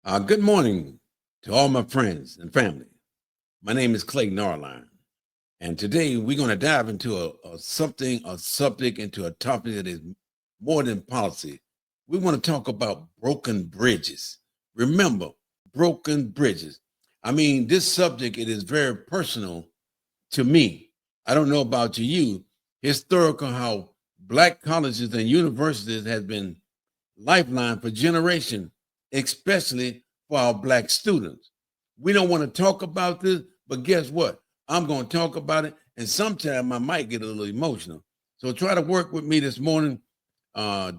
Good morning to all my friends and family. My name is Clay Narline, and today we're going to dive into a subject, into a topic that is more than policy. We want to talk about broken bridges. Remember, broken bridges. I mean, this subject, it is very personal to me. I don't know about you. Historical, how black colleges and universities has been lifeline for generations, especially for our black students. We don't want to talk about this, but guess what? I'm going to talk about it, and sometimes I might get a little emotional. So try to work with me this morning.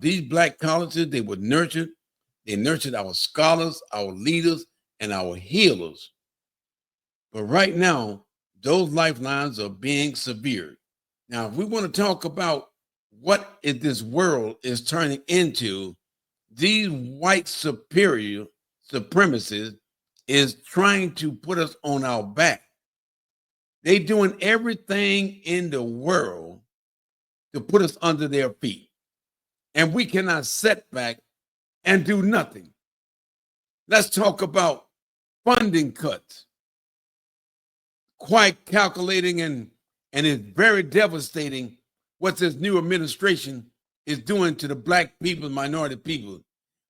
These black colleges, they were nurtured. They nurtured our scholars, our leaders, and our healers. But right now, those lifelines are being severed. Now, if we want to talk about what this world is turning into, these white superior supremacists is trying to put us on our back. They doing everything in the world to put us under their feet. And we cannot sit back and do nothing. Let's talk about funding cuts. Quite calculating and it's very devastating what this new administration is doing to the black people, minority people,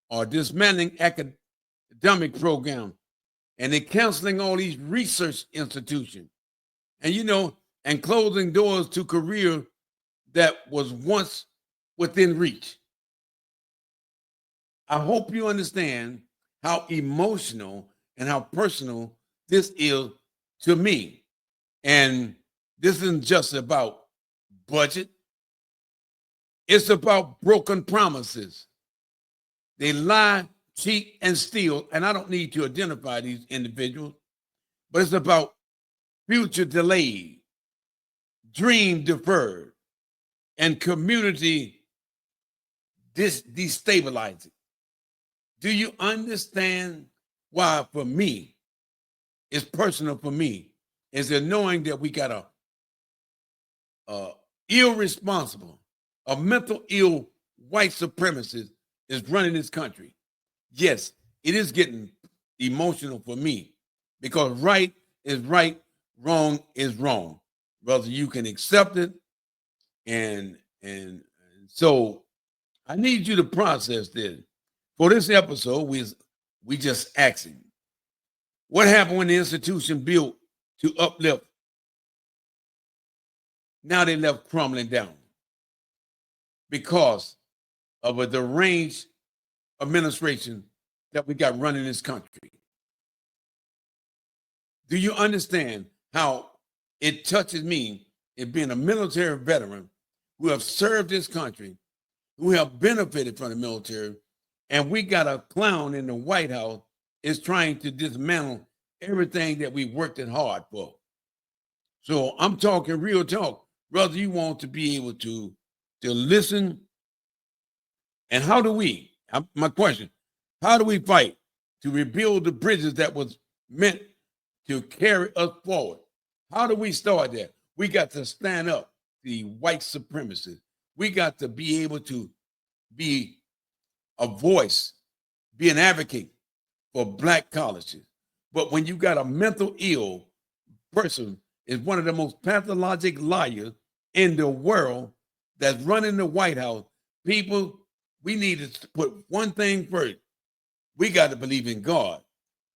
or dismantling academic program, and they're canceling all these research institutions, and closing doors to career that was once within reach. I hope you understand how emotional and how personal this is to me. And this isn't just about budget. It's about broken promises. They lie, cheat, and steal. And I don't need to identify these individuals, but it's about future delayed, dream deferred, and community destabilizing. Do you understand why, for me, it's personal for me, is the knowing that we got a irresponsible, a mental ill white supremacist is running this country. Yes, it is getting emotional for me because right is right, wrong is wrong. Brother, you can accept it, and so I need you to process this. For this episode, we just asking, what happened when the institution built to uplift? Now they left crumbling down because of a deranged administration that we got running this country. Do you understand how it touches me in being a military veteran who have served this country, who have benefited from the military, and we got a clown in the White House is trying to dismantle everything that we worked it hard for. So I'm talking real talk. Brother, you want to be able to listen. And how do we, my question, how do we fight to rebuild the bridges that was meant to carry us forward? How do we start that? We got to stand up the white supremacists. We got to be able to be a voice, be an advocate for black colleges. But when you got a mental ill person is one of the most pathologic liars in the world that's running the White House, people, we need to put one thing first. We got to believe in God.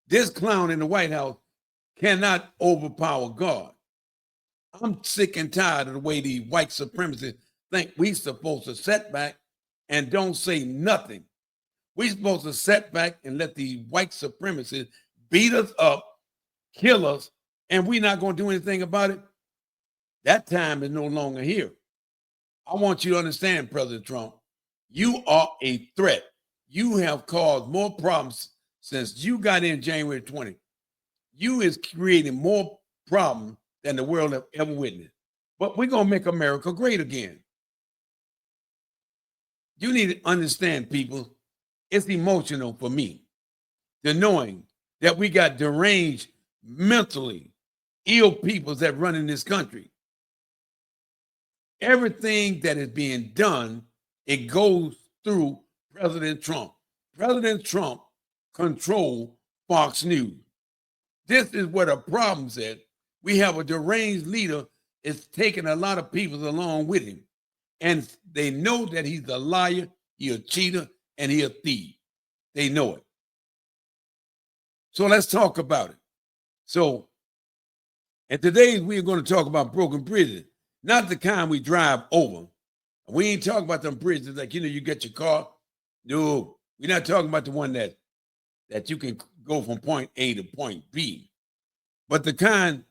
This clown in the White House cannot overpower God. I'm sick and tired of the way these white supremacists think we supposed to sit back and don't say nothing. We supposed to sit back and let these white supremacists beat us up, kill us, and we're not going to do anything about it. That time is no longer here. I want you to understand, President Trump, you are a threat. You have caused more problems since you got in January 20. You is creating more problems than the world have ever witnessed. But we're going to make America great again. You need to understand, people, it's emotional for me, the knowing that we got deranged, mentally ill people that run in this country. Everything that is being done, it goes through President Trump. President Trump control Fox News. This is where the problem's at. We have a deranged leader is taking a lot of people along with him. And they know that he's a liar, he's a cheater, and he's a thief. They know it. So let's talk about it. So, and today we're going to talk about broken bridges, not the kind we drive over. We ain't talking about them bridges like, you get your car. No, we're not talking about the one that you can go from point A to point B. But the kind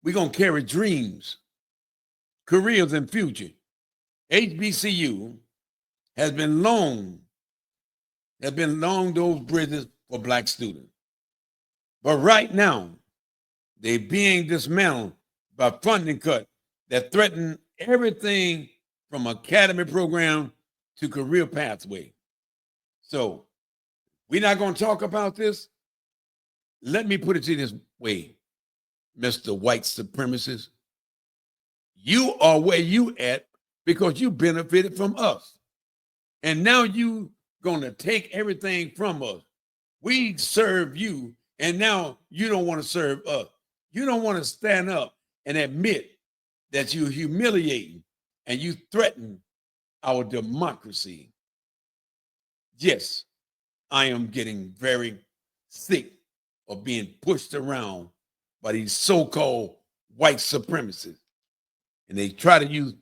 we're going to carry dreams, careers, and future. HBCU has been long those bridges for Black students. But right now, they're being dismantled by funding cuts that threaten everything from academy program to career pathway. So we're not going to talk about this. Let me put it to you this way, Mr. White Supremacist. You are where you at because you benefited from us. And now you going to take everything from us. We serve you, and now you don't want to serve us. You don't want to stand up and admit that you're humiliating and you threaten our democracy. Yes, I am getting very sick of being pushed around by these so-called white supremacists. And they try to use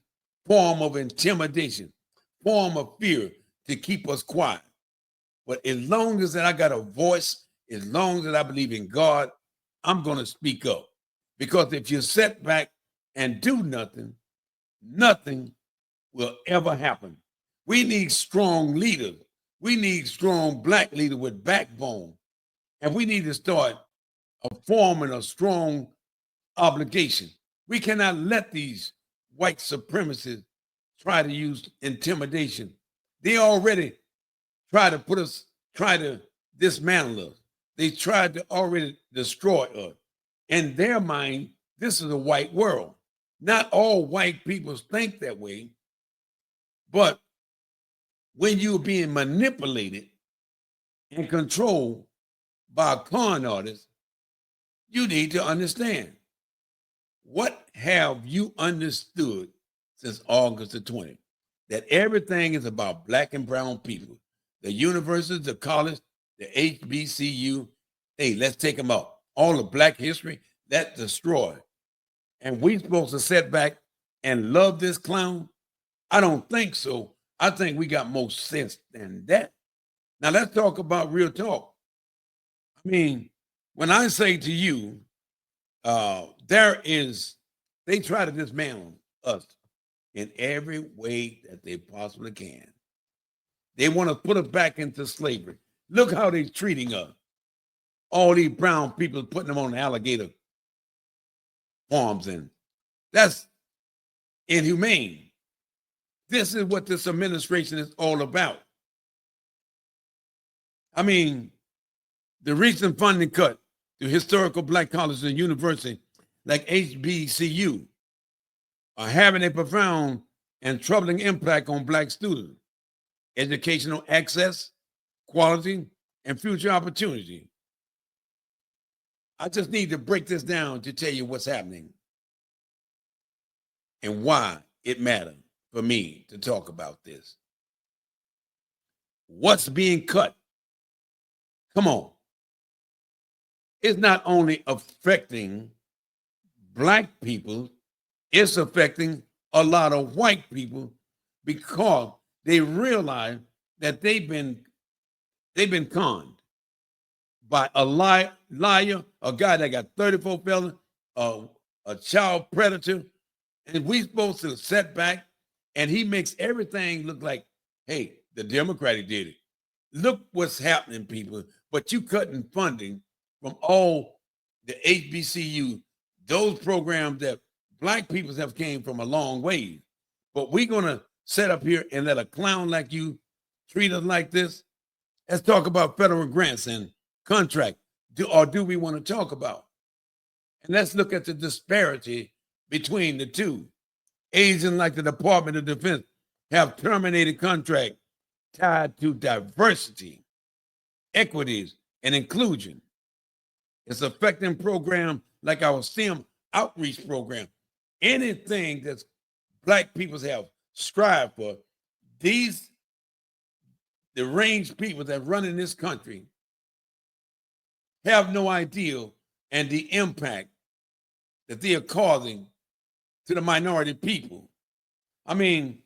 form of intimidation, form of fear to keep us quiet. But as long as I got a voice, as long as I believe in God, I'm going to speak up. Because if you sit back and do nothing, nothing will ever happen. We need strong leaders. We need strong Black leaders with backbone. And we need to start forming a strong obligation. We cannot let these white supremacists try to use intimidation. They already try to dismantle us. They tried to already destroy us. In their mind, this is a white world. Not all white people think that way, but when you're being manipulated and controlled by a con artist, you need to understand. What have you understood since August the 20th? That everything is about Black and brown people. The universities, the college, the HBCU, hey, let's take them out. All of Black history, that's destroyed. And we supposed to sit back and love this clown? I don't think so. I think we got more sense than that. Now let's talk about real talk. I mean, when I say to you, they try to dismantle us in every way that they possibly can. They want to put us back into slavery. Look how they're treating us. All these brown people putting them on the alligator farms, and that's inhumane. This is what this administration is all about. I mean, the recent funding cut to historical Black colleges and universities like HBCU are having a profound and troubling impact on Black students, educational access, quality, and future opportunity. I just need to break this down to tell you what's happening and why it matters for me to talk about this. What's being cut? Come on. It's not only affecting Black people, it's affecting a lot of white people because they realize that they've been conned by a liar, a guy that got 34 felons, a child predator, and we supposed to sit back and he makes everything look like, hey, the Democratic did it. Look what's happening, people. But you cutting funding from all the HBCU, those programs that Black people have came from a long way. But we're going to sit up here and let a clown like you treat us like this? Let's talk about federal grants and contract. Do we want to talk about? And let's look at the disparity between the two. Agents like the Department of Defense have terminated contract tied to diversity. equities, and inclusion. It's affecting programs like our STEM outreach program. Anything that Black people have strived for, these deranged people that run in this country have no idea and the impact that they are causing to the minority people. I mean,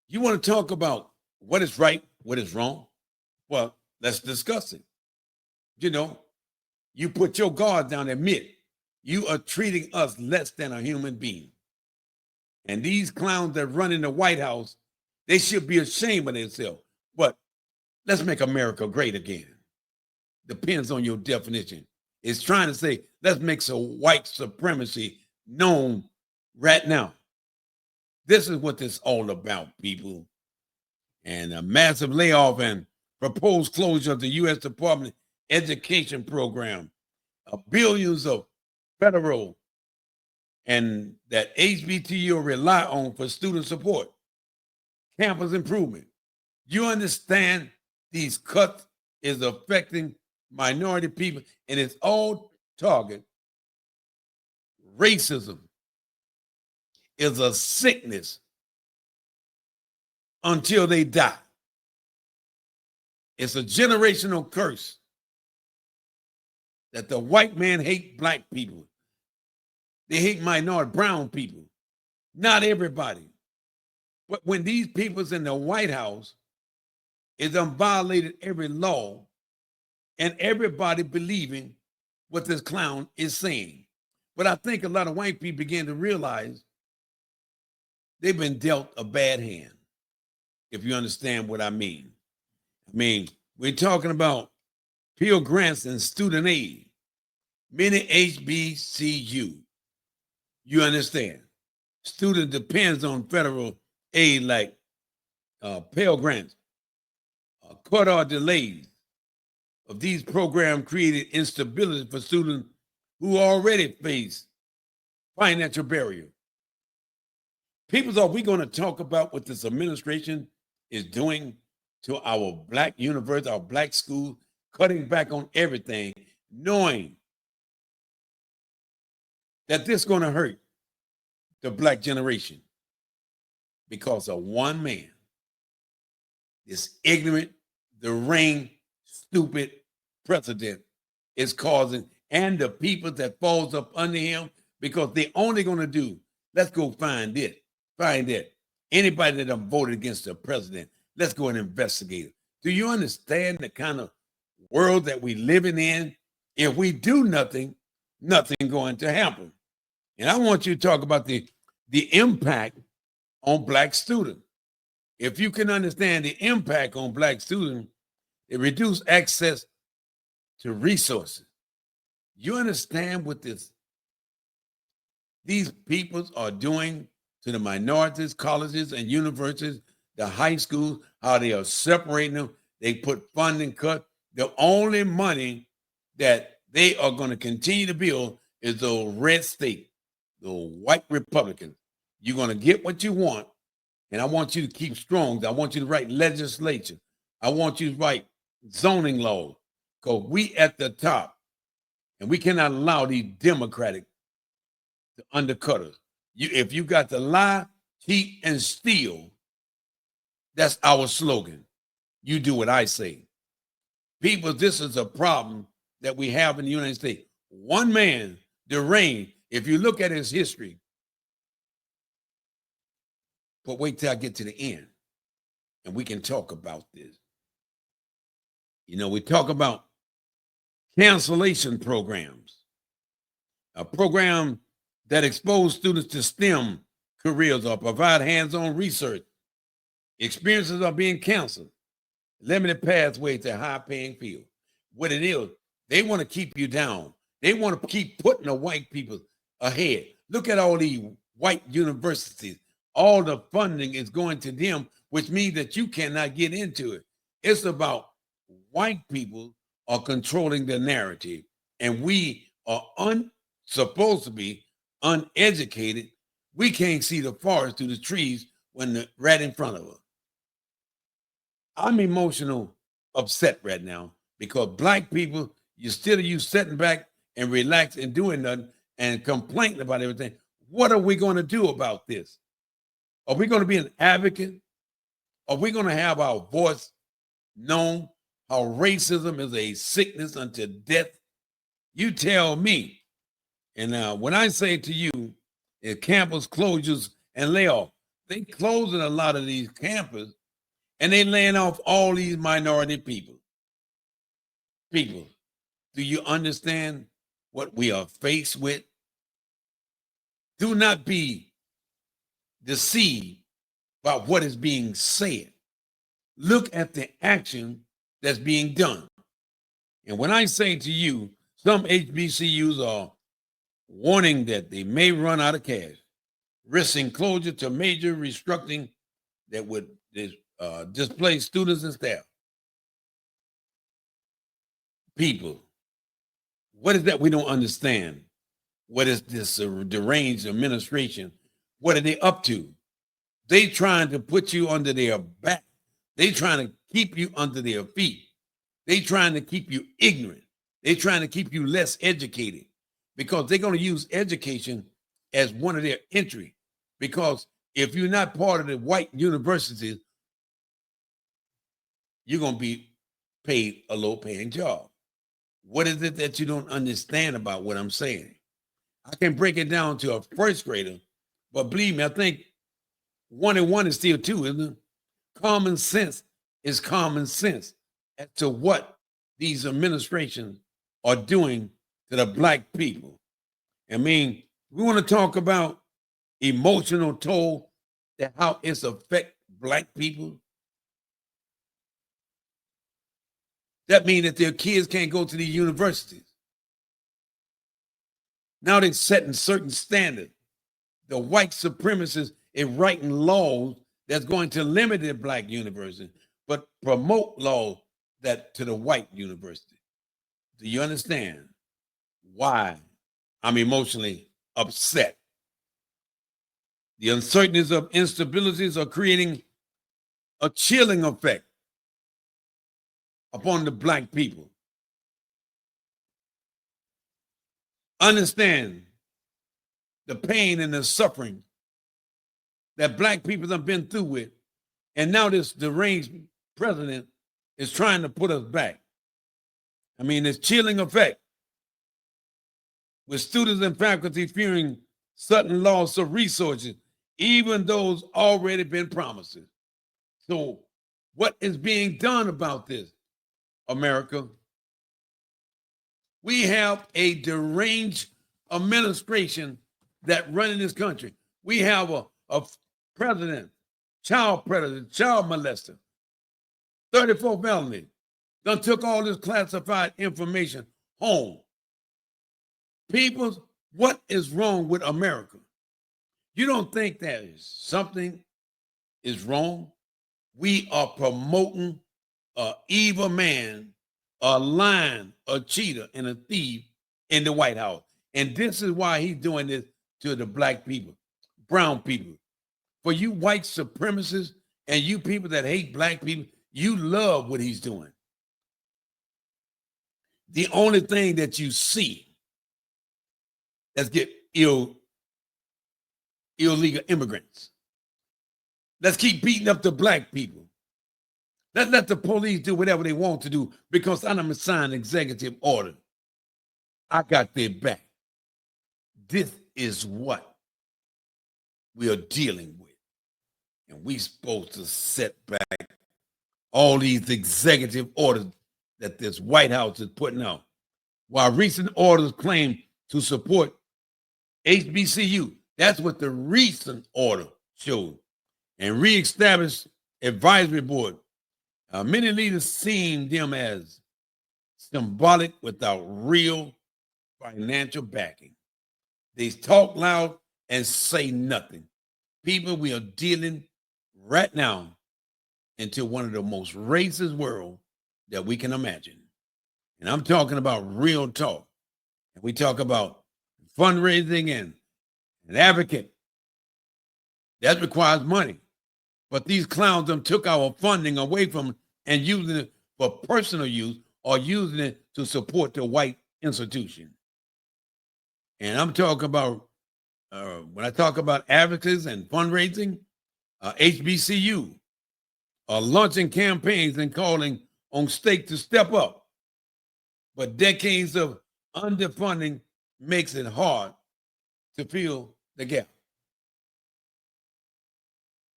you want to talk about what is right, what is wrong? Well, let's discuss it. You know, you put your guard down, admit you are treating us less than a human being. And these clowns that run in the White House, they should be ashamed of themselves. But let's make America great again. Depends on your definition. It's trying to say, let's make some white supremacy known right now. This is what this is all about, people. And a massive layoff and proposed closure of the U.S. Department Education Program, billions of federal and that HBCU rely on for student support, campus improvement. You understand these cuts is affecting minority people, and it's all target. Racism is a sickness until they die. It's a generational curse that the white man hate Black people. They hate minority, brown people. Not everybody. But when these people's in the White House, it's violated every law and everybody believing what this clown is saying. But I think a lot of white people begin to realize they've been dealt a bad hand, if you understand what I mean. I mean, we're talking about Pell Grants and student aid, many HBCU. You understand? Student depends on federal aid like Pell Grants. Cut or delays of these programs created instability for students who already face financial barrier. People are we going to talk about what this administration is doing to our Black universities, our Black schools, cutting back on everything, knowing that this is going to hurt the Black generation because of one man, this ignorant, deranged, stupid president is causing, and the people that falls up under him, because they're only going to do, let's go find it, find it. Anybody that voted against the president, let's go and investigate it. Do you understand the kind of world that we living in? If we do nothing, nothing going to happen. And I want you to talk about the impact on Black students. If you can understand the impact on Black students, it reduces access to resources. You understand what these peoples are doing to the minorities, colleges and universities, the high schools, how they are separating them. They put funding cut. The only money that they are going to continue to build is the red state, the white Republicans. You're going to get what you want, and I want you to keep strong. I want you to write legislation. I want you to write zoning laws, because we at the top, and we cannot allow these Democratic to undercut us. If you got to lie, cheat, and steal, that's our slogan. You do what I say. People, this is a problem that we have in the United States. One man, deranged, if you look at his history, but wait till I get to the end, and we can talk about this. You know, we talk about cancellation programs, a program that expose students to STEM careers or provide hands-on research. Experiences are being canceled. Limited pathways to high-paying field. What it is, they want to keep you down. They want to keep putting the white people ahead. Look at all these white universities. All the funding is going to them, which means that you cannot get into it. It's about white people are controlling the narrative, and we are supposed to be uneducated. We can't see the forest through the trees when they're right in front of us. I'm emotional upset right now because black people, instead of you sitting back and relax and doing nothing and complaining about everything, what are we going to do about this? Are we going to be an advocate? Are we going to have our voice known? How racism is a sickness unto death? You tell me. And now, when I say to you, campus closures and layoff, they closing a lot of these campuses and they laying off all these minority people. People, do you understand what we are faced with? Do not be deceived by what is being said. Look at the action that's being done. And when I say to you, some HBCUs are warning that they may run out of cash, risking closure to major restructuring that would displace students and staff. People, what is that we don't understand? What is this deranged administration? What are they up to? They trying to put you under their back. They trying to keep you under their feet. They trying to keep you ignorant. They trying to keep you less educated because they're going to use education as one of their entry. Because if you're not part of the white universities, you're going to be paid a low-paying job. What is it that you don't understand about what I'm saying? I can break it down to a first grader, but believe me, I think 1 and 1 is still 2, isn't it? Common sense is common sense as to what these administrations are doing to the black people. I mean, we want to talk about emotional toll, that how it's affect black people. That means that their kids can't go to the universities. Now they're setting certain standards. The white supremacists are writing laws that's going to limit the black university, but promote laws that to the white university. Do you understand why I'm emotionally upset? The uncertainties of instabilities are creating a chilling effect upon the black people. Understand the pain and the suffering that black people have been through with, and now this deranged president is trying to put us back. I mean, it's chilling effect with students and faculty fearing sudden loss of resources, even those already been promises. So what is being done about this, America? We have a deranged administration that running this country. We have a president, child predator, child molester, 34 felony, done took all this classified information home. People, what is wrong with America? You don't think that something is wrong? We are promoting an evil man, a lion, a cheater, and a thief in the White House. And this is why he's doing this to the black people, brown people. For you white supremacists and you people that hate black people, you love what he's doing. The only thing that you see is get illegal immigrants. Let's keep beating up the black people. Let's let the police do whatever they want to do because I'm signed executive order. I got their back. This is what we are dealing with. And we supposed to set back all these executive orders that this White House is putting out. While recent orders claim to support HBCU, that's what the recent order showed. And reestablished advisory board. Many leaders seen them as symbolic without real financial backing. They talk loud and say nothing. People, we are dealing right now into one of the most racist worlds that we can imagine. And I'm talking about real talk. And we talk about fundraising and an advocate. That requires money. But these clowns took our funding away from and using it for personal use or using it to support the white institution. And I'm talking about, when I talk about advocates and fundraising, HBCU are launching campaigns and calling on states to step up. But decades of underfunding makes it hard to fill the gap.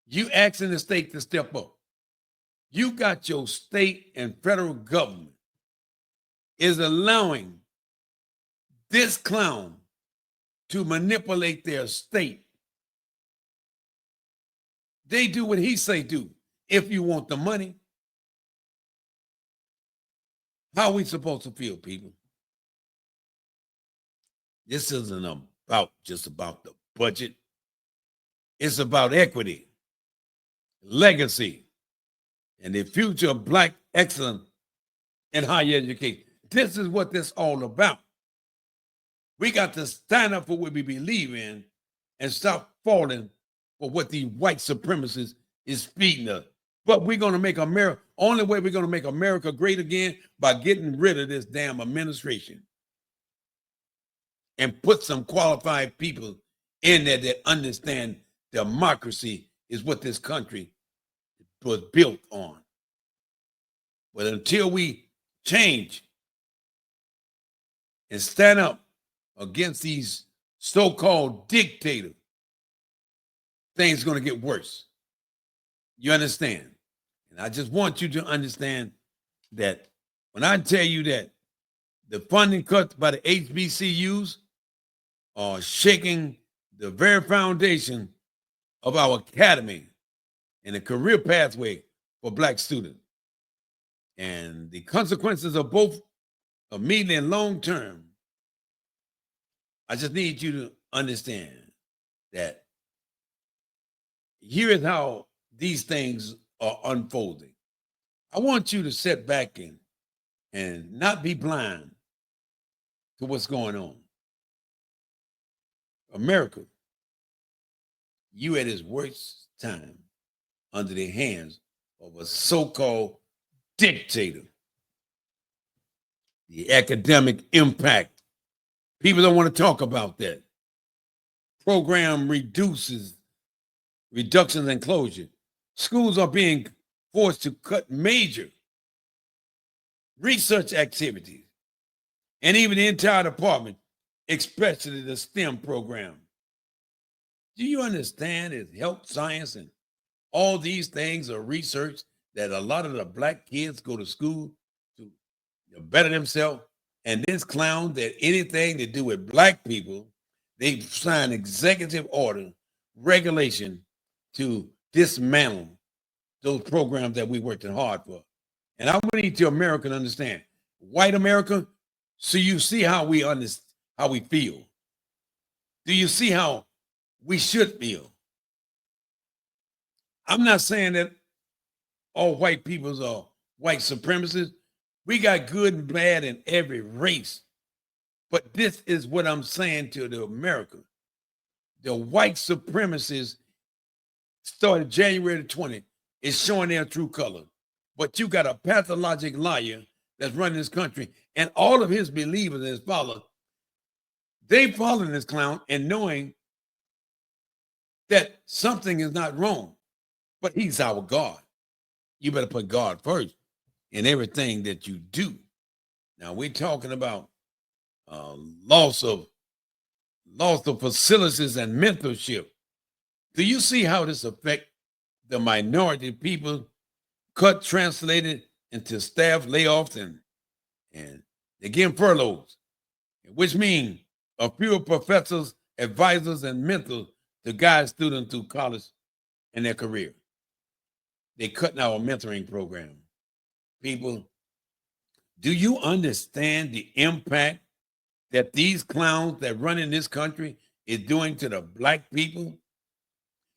You asking the state to step up. You got your state and federal government is allowing this clown to manipulate their state. They do what he say do. If you want the money, how are we supposed to feel, people? This isn't about just about the budget. It's about equity, legacy, and the future of Black excellence in higher education. This is what this all about. We got to stand up for what we believe in and stop falling for what the white supremacists is feeding us. But we're going to make America, only way we're going to make America great again by getting rid of this damn administration and put some qualified people in there that understand democracy is what this country was built on. But until we change and stand up against these so-called dictators, things are going to get worse. You understand? And I just want you to understand that when I tell you that the funding cuts by the HBCUs are shaking the very foundation of our academy and the career pathway for Black students. And the consequences of both immediate and long term, I just need you to understand that here is how these things are unfolding. I want you to sit back and not be blind to what's going on. America, you at its worst time under the hands of a so-called dictator. The academic impact. People don't want to talk about that. Program reductions and closure. Schools are being forced to cut major research activities and even the entire department, especially the STEM program. Do you understand that health science and all these things are research that a lot of the Black kids go to school to better themselves? And this clown that anything to do with Black people, they sign executive order, regulation to dismantle those programs that we worked hard for. And I need your American to understand, white America, so you see how we feel. Do you see how we should feel? I'm not saying that all white peoples are white supremacists. We got good and bad in every race. But this is what I'm saying to the America. The white supremacists started January 20th. Is showing their true color. But you got a pathologic liar that's running this country, and all of his believers and his followers, they following this clown and knowing that something is not wrong. But he's our God. You better put God first in everything that you do. Now we're talking about loss of facilities and mentorship. Do you see how this affects the minority people, cut translated into staff layoffs and again furloughs, which mean a fewer professors, advisors, and mentors to guide students through college and their career. They're cutting our mentoring program. People, do you understand the impact that these clowns that run in this country is doing to the Black people?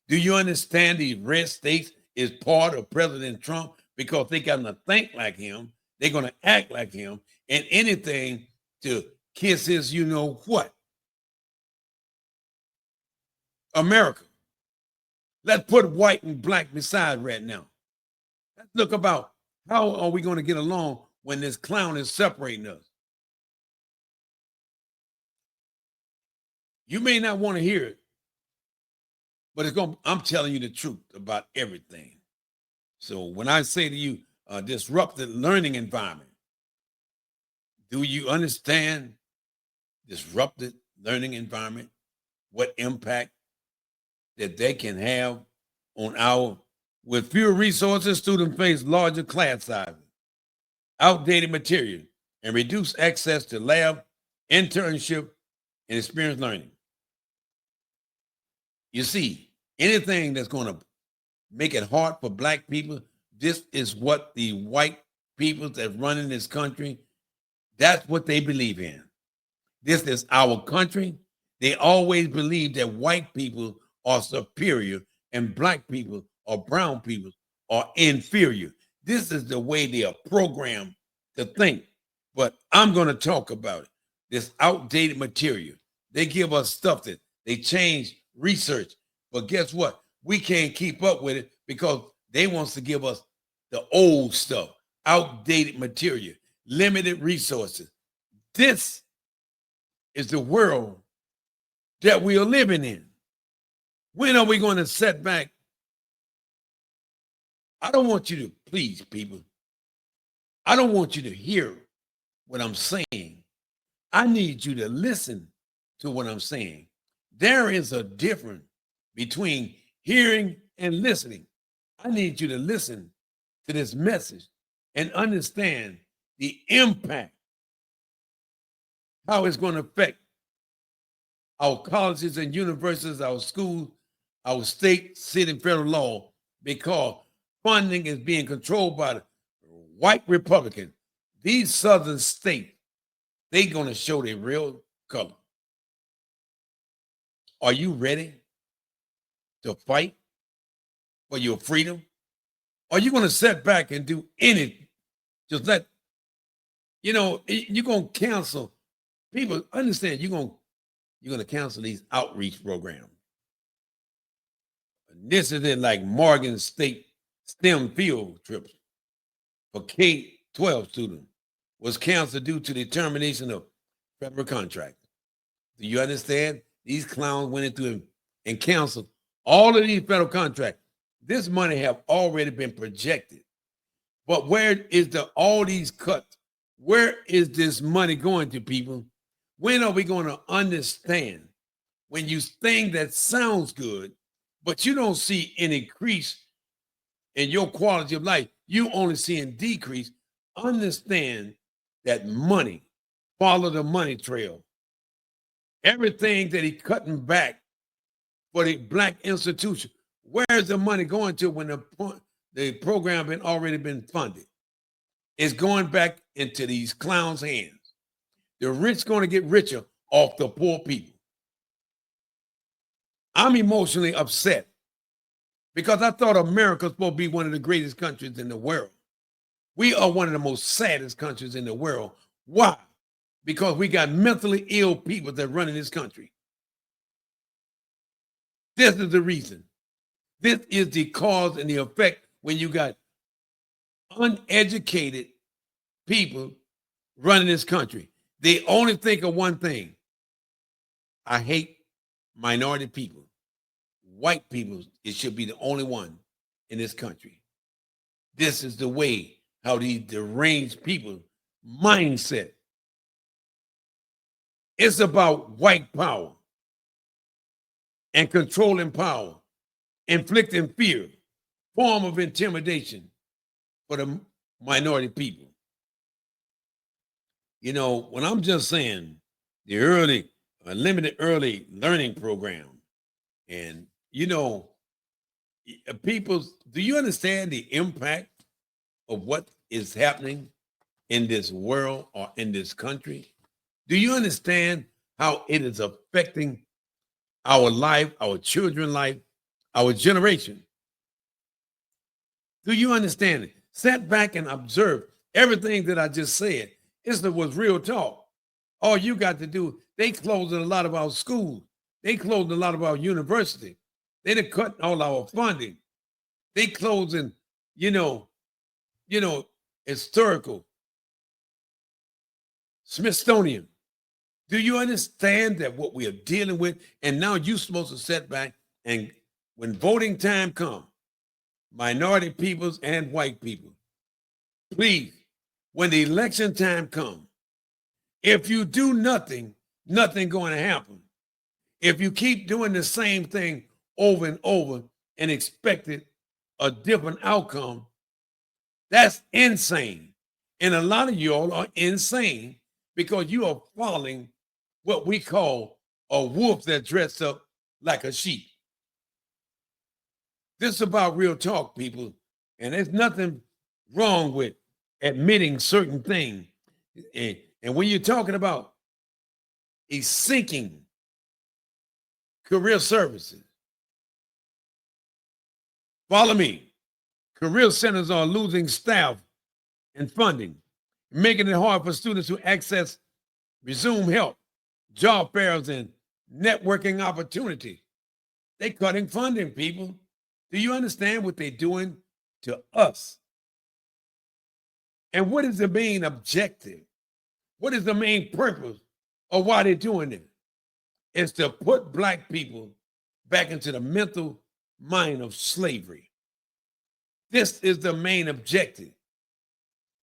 Do you understand the red states is part of President Trump because they got to think like him, they're going to act like him, and anything to kiss his you know what? America. Let's put white and Black beside right now. Let's look about How are we going to get along when this clown is separating us? You may not want to hear it, but I'm telling you the truth about everything. So when I say to you, disrupted learning environment, do you understand disrupted learning environment? What impact that they can have on with fewer resources, students face larger class sizes, outdated material, and reduced access to lab, internship, and experience learning. You see, anything that's going to make it hard for Black people, this is what the white people that run in this country, that's what they believe in. This is our country. They always believe that white people are superior and Black people or brown people are inferior. This is the way they are programmed to think. But I'm going to talk about it. This outdated material. They give us stuff that they change research. But guess what? We can't keep up with it because they want to give us the old stuff, outdated material, limited resources. This is the world that we are living in. When are we going to set back? I don't want you to, please, people, I don't want you to hear what I'm saying. I need you to listen to what I'm saying. There is a difference between hearing and listening. I need you to listen to this message and understand the impact, how it's going to affect our colleges and universities, our schools, our state, city, and federal law, because funding is being controlled by the white Republicans. These southern states, they're going to show their real color. Are you ready to fight for your freedom? Are you going to sit back and do anything? Just let, you're going to cancel. People understand you're going to cancel these outreach programs. This is in like Morgan State STEM field trips for K-12 students was canceled due to the termination of federal contract. Do you understand? These clowns went into and canceled all of these federal contracts. This money have already been projected. But where is all these cuts? Where is this money going to, people? When are we going to understand when you think that sounds good, but you don't see an increase in your quality of life, you only see a decrease? Understand that money, follow the money trail. Everything that he's cutting back for the Black institution, where's the money going to when the program had already been funded? It's going back into these clowns' hands. The rich going to get richer off the poor people. I'm emotionally upset because I thought America was supposed to be one of the greatest countries in the world. We are one of the most saddest countries in the world. Why? Because we got mentally ill people that run in this country. This is the reason. This is the cause and the effect when you got uneducated people running this country. They only think of one thing. I hate minority people. White people, it should be the only one in this country. This is the way how these deranged people mindset. It's about white power and controlling power, inflicting fear, form of intimidation for the minority people. When I'm just saying the limited early learning program, and people, do you understand the impact of what is happening in this world or in this country? Do you understand how it is affecting our life, our children's life, our generation? Do you understand it? Sit back and observe everything that I just said. This was real talk. All you got to do, they closing a lot of our schools. They closing a lot of our universities. They done cut all our funding. They closing, historical Smithsonian. Do you understand that what we are dealing with? And now you're supposed to sit back and when voting time comes, minority peoples and white people, please, when the election time comes, if you do nothing, nothing going to happen. If you keep doing the same thing over and over and expected a different outcome, that's insane. And a lot of y'all are insane because you are following what we call a wolf that dressed up like a sheep. This is about real talk, people. And there's nothing wrong with admitting certain things. And when you're talking about a sinking career services, follow me. Career centers are losing staff and funding, making it hard for students to access resume help, job fairs, and networking opportunities. They're cutting funding, people. Do you understand what they're doing to us? And what is the main objective? What is the main purpose of why they're doing this? It's to put Black people back into the mental mind of slavery. This is the main objective.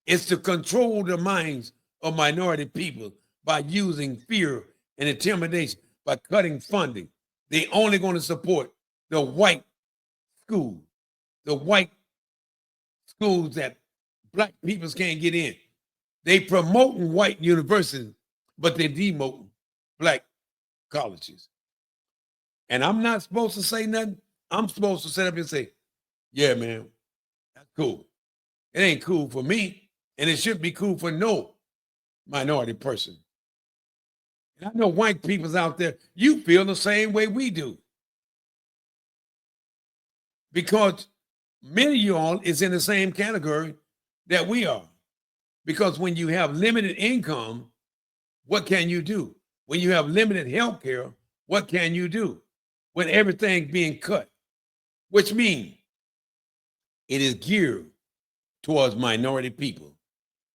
It's to control the minds of minority people by using fear and intimidation, by cutting funding. They're only going to support the white schools, the white schools that Black people can't get in. They promoting white universities, but they're demoting Black colleges. And I'm not supposed to say nothing. I'm supposed to sit up and say, yeah, man, that's cool. It ain't cool for me, and it should be cool for no minority person. And I know white people's out there, you feel the same way we do. Because many of y'all is in the same category that we are. Because when you have limited income, what can you do? When you have limited health care, what can you do? When everything being cut, which means it is geared towards minority people.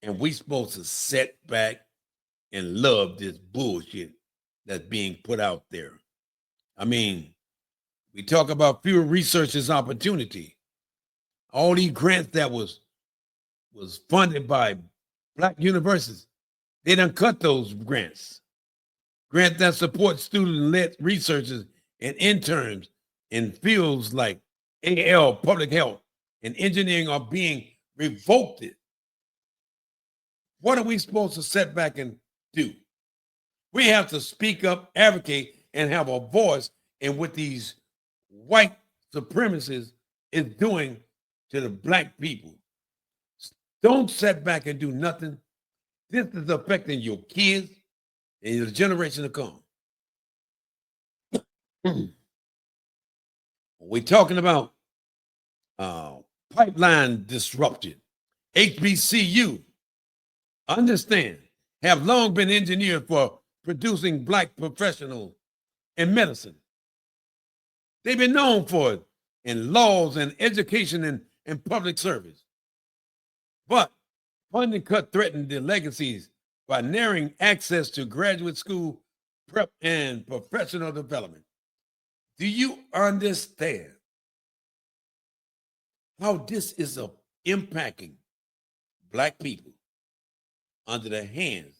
And we supposed to sit back and love this bullshit that's being put out there. I mean, we talk about fewer researchers' opportunity. All these grants that was funded by Black universities, they done cut those grants. Grants that support student-led researchers and interns in fields like AL, public health, and engineering are being revoked. What are we supposed to sit back and do? We have to speak up, advocate, and have a voice in what these white supremacists is doing to the Black people. Don't sit back and do nothing. This is affecting your kids and your generation to come. We're talking about pipeline disrupted. HBCU, understand, have long been engineered for producing Black professionals in medicine. They've been known for it in laws and education and public service. But funding cut threatened their legacies by narrowing access to graduate school prep and professional development. Do you understand how this is impacting Black people under the hands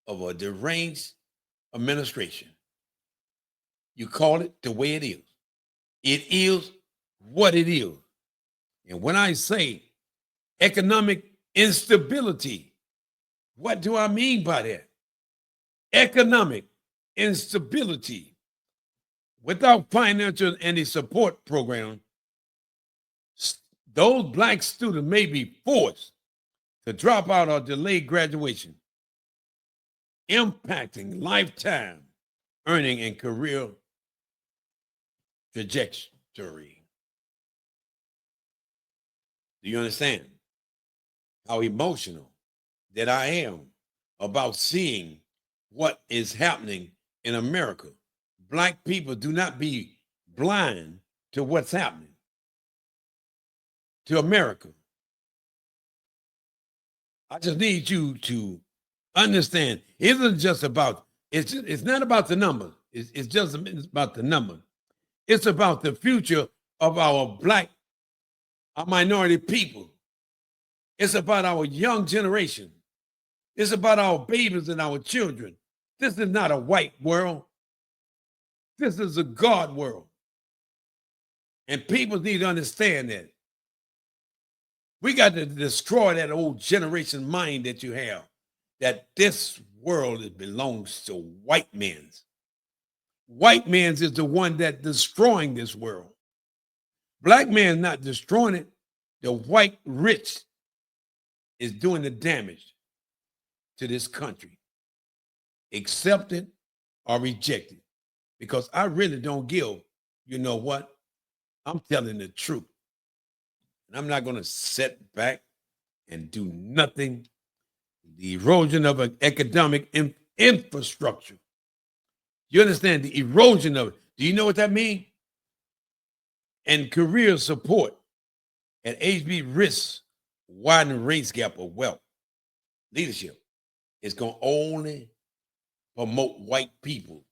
of a deranged administration? You call it the way it is. It is what it is. And when I say economic instability, what do I mean by that? Economic instability. Without financial and a support program, those Black students may be forced to drop out or delay graduation, impacting lifetime earning and career trajectory. Do you understand how emotional that I am about seeing what is happening in America? Black people, do not be blind to what's happening to America. I just need you to understand. It isn't just about, it's not about the number. It's just about the number. It's about the future of our Black, our minority people. It's about our young generation. It's about our babies and our children. This is not a white world. This is a God world. And people need to understand that. We got to destroy that old generation mind that you have, that this world belongs to white men's. White man's is the one that destroying this world. Black man's not destroying it. The white rich is doing the damage to this country. Accept it or reject it. Because I really don't give, you know what? I'm telling the truth. And I'm not going to sit back and do nothing. The erosion of an economic infrastructure. You understand the erosion of it? Do you know what that means? And career support at HB risks widen race gap of wealth. Leadership is going to only promote white people.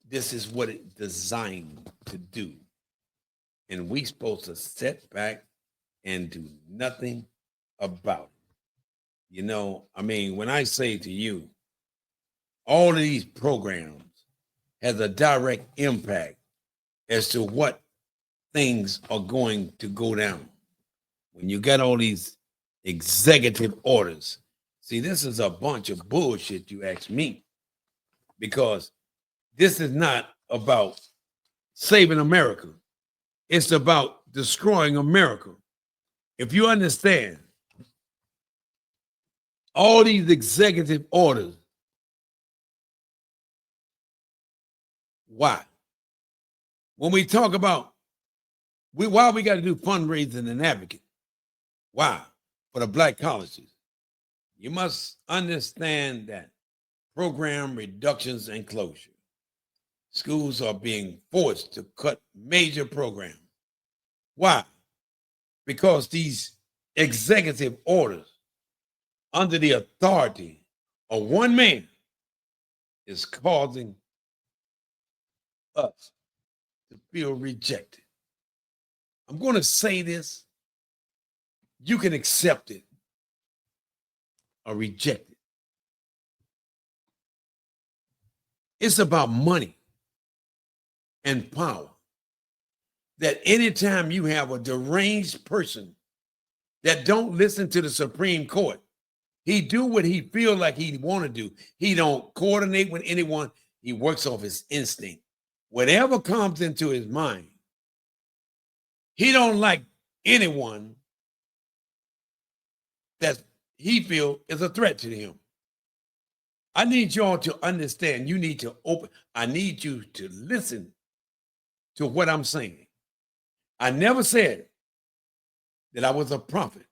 This is what it's designed to do. And we supposed to sit back and do nothing about it. You know, I mean, when I say to you, all of these programs has a direct impact as to what things are going to go down. When you got all these executive orders, see, this is a bunch of bullshit, you ask me, because this is not about saving America. It's about destroying America. If you understand all these executive orders, why? When we talk about why we got to do fundraising and advocate, why? For the Black colleges. You must understand that program reductions and closure. Schools are being forced to cut major programs. Why? Because these executive orders under the authority of one man is causing us to feel rejected. I'm going to say this. You can accept it or reject it. It's about money and power. That anytime you have a deranged person that don't listen to the Supreme Court, he do what he feel like he want to do. He don't coordinate with anyone. He works off his instinct. Whatever comes into his mind, he don't like anyone that he feel is a threat to him. I need y'all to understand. You need to open. I need you to listen to what I'm saying. I never said that I was a prophet,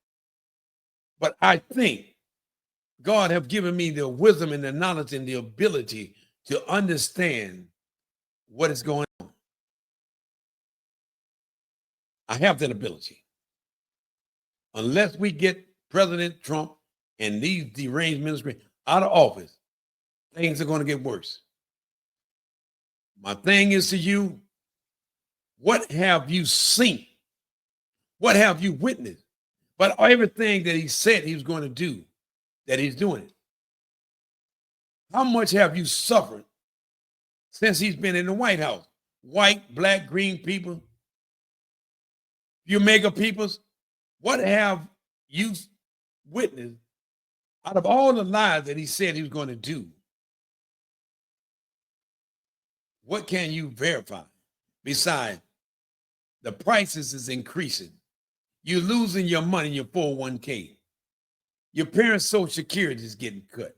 but I think God have given me the wisdom and the knowledge and the ability to understand what is going on. I have that ability. Unless we get President Trump and these deranged ministry out of office, things are going to get worse. My thing is to you, what have you seen? What have you witnessed? But everything that he said he was going to do, that he's doing it. How much have you suffered since he's been in the White House? White, black, green people, you mega peoples, what have you witnessed out of all the lies that he said he was going to do? What can you verify? Besides, the prices is increasing. You're losing your money in your 401k. Your parents' Social Security is getting cut.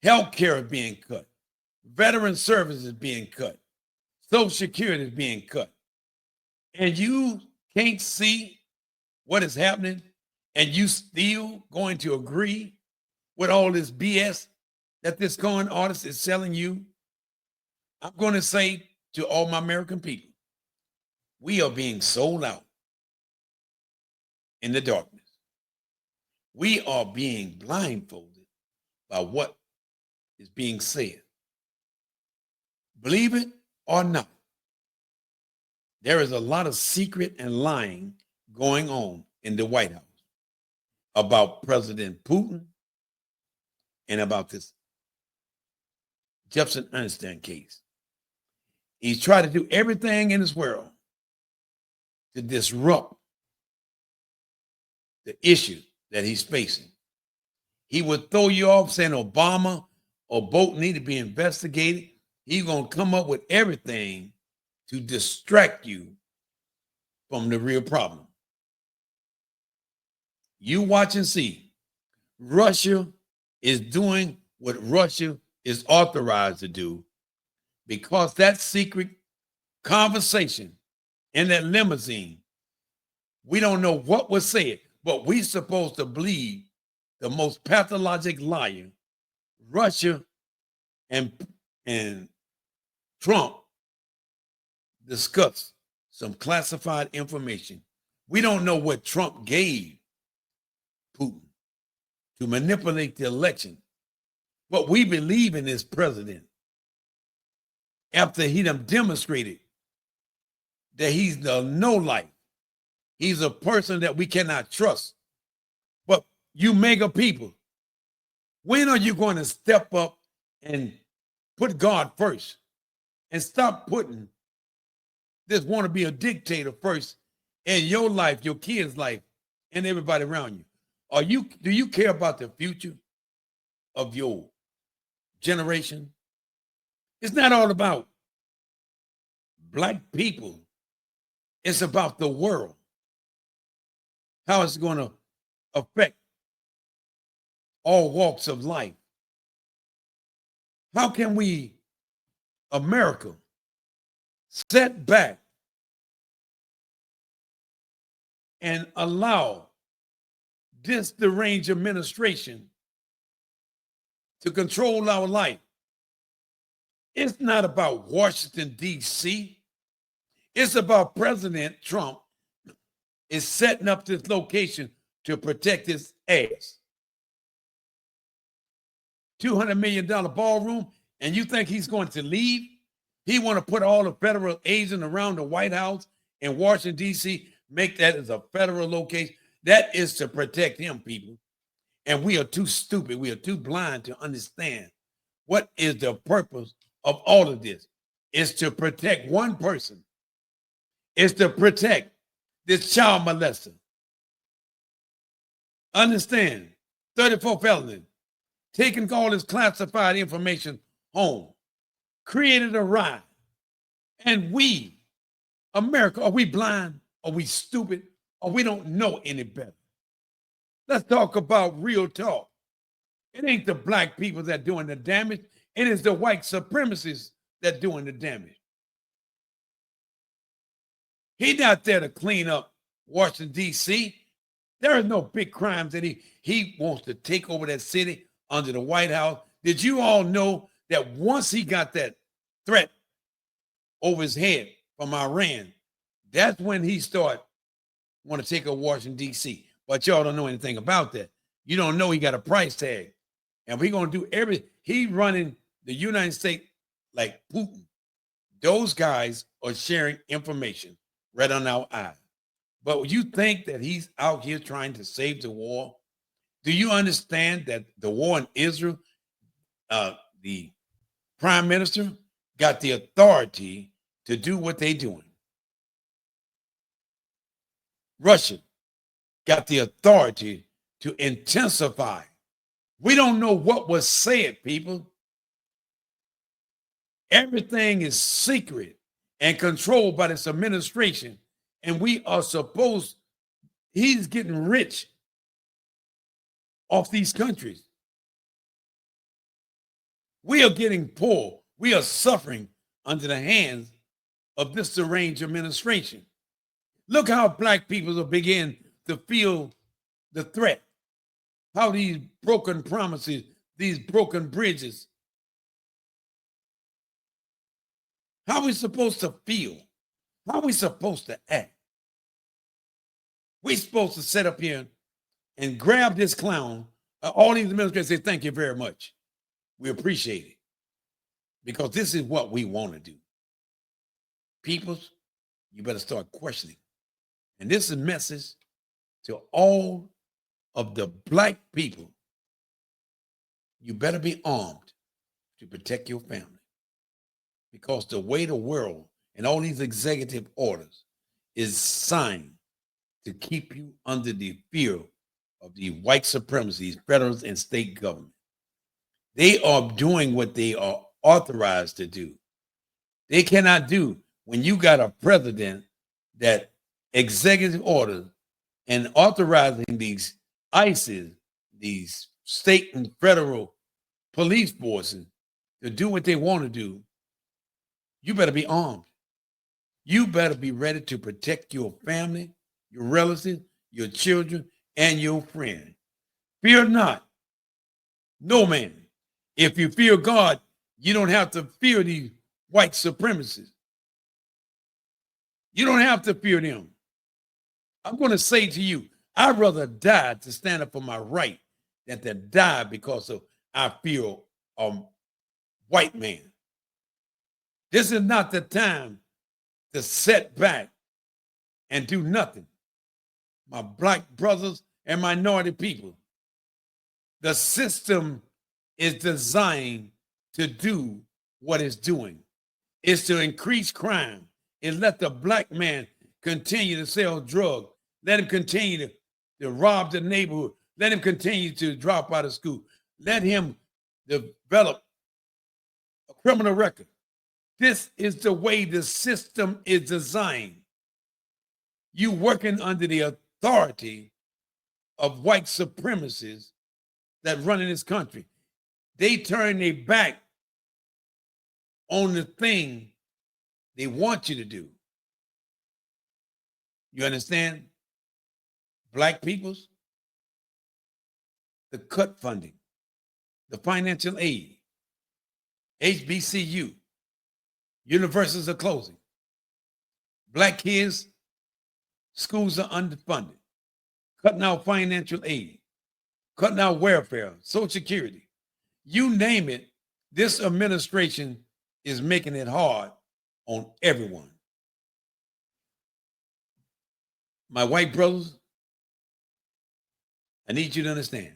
Health care is being cut. Veteran service is being cut. Social Security is being cut. And you can't see what is happening, and you still going to agree with all this BS that this con artist is selling you? I'm going to say to all my American people, we are being sold out in the darkness. We are being blindfolded by what is being said. Believe it or not, there is a lot of secret and lying going on in the White House about President Putin and about this Jefferson Ernstine case. He's tried to do everything in this world to disrupt the issue that he's facing. He would throw you off saying Obama or Bolton need to be investigated. He's going to come up with everything to distract you from the real problem. You watch and see. Russia is doing what Russia is authorized to do because that secret conversation in that limousine, we don't know what was said, but we're supposed to believe the most pathologic liar, Russia and Trump discussed some classified information. We don't know what Trump gave Putin to manipulate the election, but we believe in this president after he done demonstrated that he's the no life. He's a person that we cannot trust. But you mega people, when are you going to step up and put God first and stop putting this want to be a dictator first in your life, your kids' life, and everybody around you? Do you care about the future of your generation? It's not all about Black people. It's about the world, how it's going to affect all walks of life. How can we, America, set back and allow this deranged administration to control our life? It's not about Washington, D.C. It's about President Trump is setting up this location to protect his ass. $200 million ballroom, and you think he's going to leave? He want to put all the federal agents around the White House in Washington, D.C., make that as a federal location. That is to protect him, people. And we are too stupid. We are too blind to understand what is the purpose of all of this. It's to protect one person. It's to protect this child molester. Understand, 34 felony, taking all this classified information home, created a riot. And we, America, are we blind? Are we stupid? Or we don't know any better? Let's talk about real talk. It ain't the Black people that doing the damage. It is the white supremacists that doing the damage. He's not there to clean up Washington, D.C. There are no big crimes that he wants to take over that city under the White House. Did you all know that once he got that threat over his head from Iran, that's when he started want to take over Washington, D.C. But y'all don't know anything about that. You don't know he got a price tag. And we're going to do everything. He running the United States like Putin. Those guys are sharing information right on our eyes. But you think that he's out here trying to save the war? Do you understand that the war in Israel, the prime minister got the authority to do what they're doing? Russia got the authority to intensify. We don't know what was said, people. Everything is secret and controlled by this administration. And we are supposed, he's getting rich off these countries. We are getting poor. We are suffering under the hands of this deranged administration. Look how Black people are beginning to feel the threat. How these broken promises, these broken bridges. How are we supposed to feel? How are we supposed to act? We're supposed to sit up here and grab this clown. All these administrators say, thank you very much. We appreciate it. Because this is what we want to do. Peoples, you better start questioning. And this is a message to all of the Black people. You better be armed to protect your family. Because the way the world and all these executive orders is signed to keep you under the fear of the white supremacy, federal and state government. They are doing what they are authorized to do. They cannot do when you got a president that executive orders and authorizing these ICEs, these state and federal police forces to do what they want to do. You better be armed. You better be ready to protect your family, your relatives, your children, and your friends. Fear not. No man. If you fear God, you don't have to fear these white supremacists. You don't have to fear them. I'm going to say to you, I'd rather die to stand up for my right than to die because of I fear a white man. This is not the time to sit back and do nothing. My Black brothers and minority people, the system is designed to do what it's doing. It's to increase crime. It's let the Black man continue to sell drugs. Let him continue to rob the neighborhood. Let him continue to drop out of school. Let him develop a criminal record. This is the way the system is designed. You working under the authority of white supremacists that run in this country. They turn their back on the thing they want you to do. You understand? Black peoples, the cut funding, the financial aid, HBCU, universities are closing. Black kids, schools are underfunded, cutting out financial aid, cutting out welfare, Social Security. You name it, this administration is making it hard on everyone. My white brothers, I need you to understand,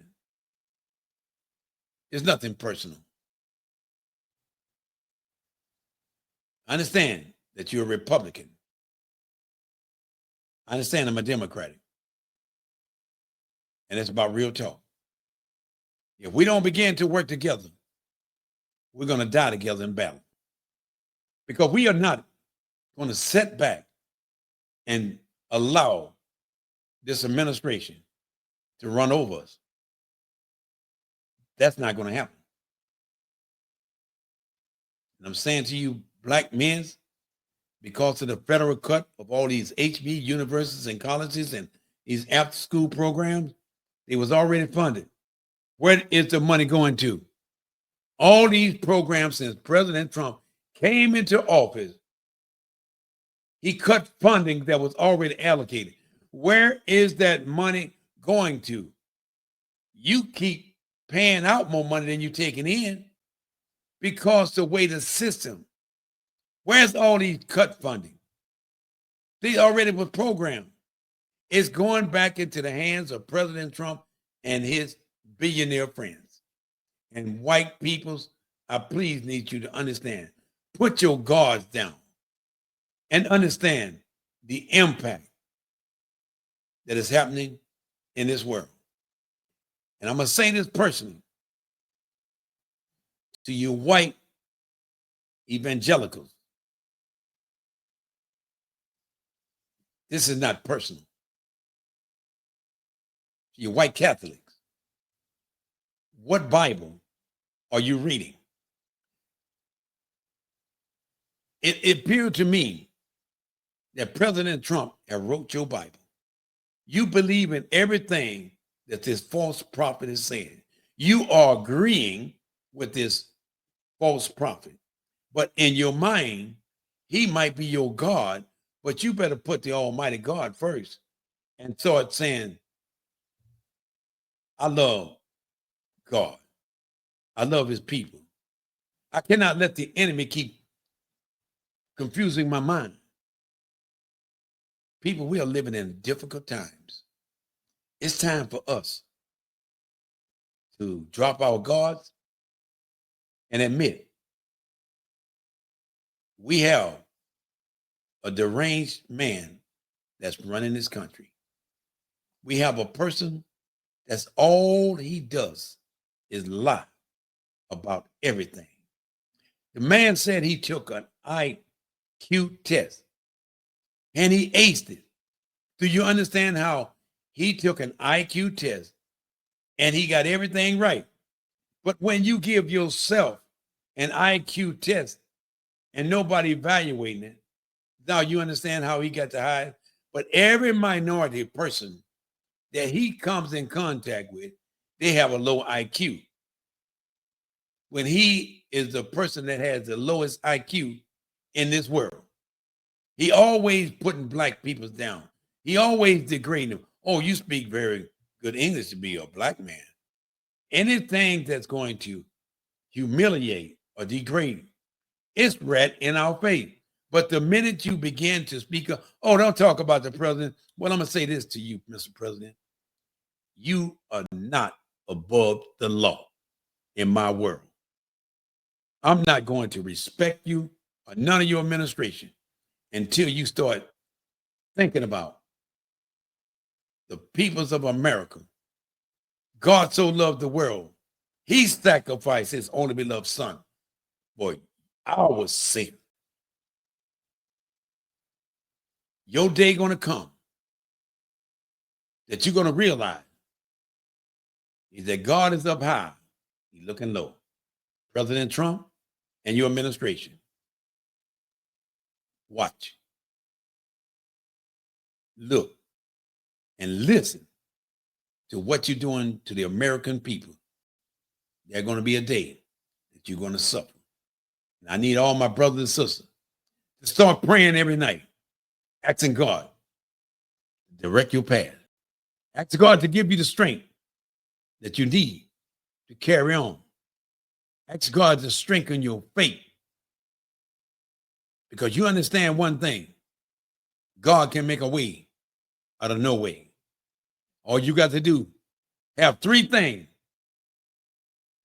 it's nothing personal. I understand that you're a Republican. I understand I'm a Democrat. And it's about real talk. If we don't begin to work together, we're going to die together in battle. Because we are not going to sit back and allow this administration to run over us. That's not going to happen. And I'm saying to you, Black men, because of the federal cut of all these HB universities and colleges and these after-school programs, they was already funded. Where is the money going to? All these programs since President Trump came into office, he cut funding that was already allocated. Where is that money going to? You keep paying out more money than you're taking in because the way the system, where's all these cut funding? They already were programmed. It's going back into the hands of President Trump and his billionaire friends. And white peoples, I please need you to understand, put your guards down and understand the impact that is happening in this world. And I'm going to say this personally to you white evangelicals. This is not personal. To you white Catholics, what Bible are you reading? It appeared to me that President Trump had wrote your Bible. You believe in everything that this false prophet is saying. You are agreeing with this false prophet. But in your mind, he might be your God, but you better put the Almighty God first and start saying, I love God. I love his people. I cannot let the enemy keep confusing my mind. People, we are living in difficult times. It's time for us to drop our guards and admit we have a deranged man that's running this country. We have a person that's all he does is lie about everything. The man said he took an IQ test and he aced it. Do you understand how he took an IQ test and he got everything right? But when you give yourself an IQ test and nobody evaluating it, now you understand how he got to hide. But every minority person that he comes in contact with, they have a low IQ. When he is the person that has the lowest IQ in this world, he always putting black people down. He always degrading them. Oh, you speak very good English to be a black man. Anything that's going to humiliate or degrade, it's right in our face. But the minute you begin to speak up, oh, don't talk about the president. Well, I'm going to say this to you, Mr. President. You are not above the law in my world. I'm not going to respect you or none of your administration until you start thinking about the peoples of America. God so loved the world, he sacrificed his only beloved son. Boy, I was sin. Your day gonna come that you're gonna realize is that God is up high, he's looking low. President Trump and your administration, watch, look, and listen to what you're doing to the American people. There's going to be a day that you're going to suffer. And I need all my brothers and sisters to start praying every night, asking God to direct your path. Ask God to give you the strength that you need to carry on. Ask God to strengthen your faith. Because you understand one thing, God can make a way out of no way. All you got to do, have three things: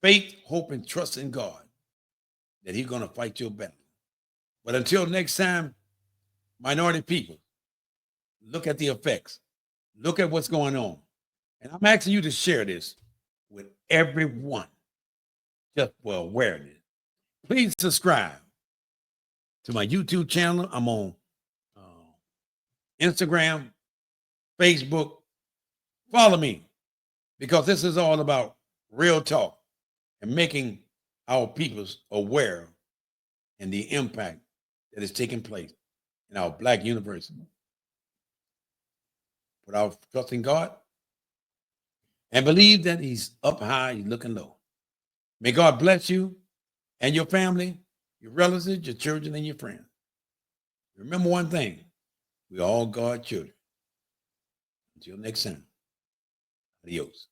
faith, hope, and trust in God that he's going to fight your battle. But until next time, minority people, look at the effects. Look at what's going on. And I'm asking you to share this with everyone just for awareness. Please subscribe to my YouTube channel. I'm on Instagram, Facebook. Follow me because this is all about real talk and making our peoples aware and the impact that is taking place in our Black university. Put our trust in God and believe that he's up high, he's looking low. May God bless you and your family, your relatives, your children, and your friends. Remember one thing, we're all God's children. Until next time, adios.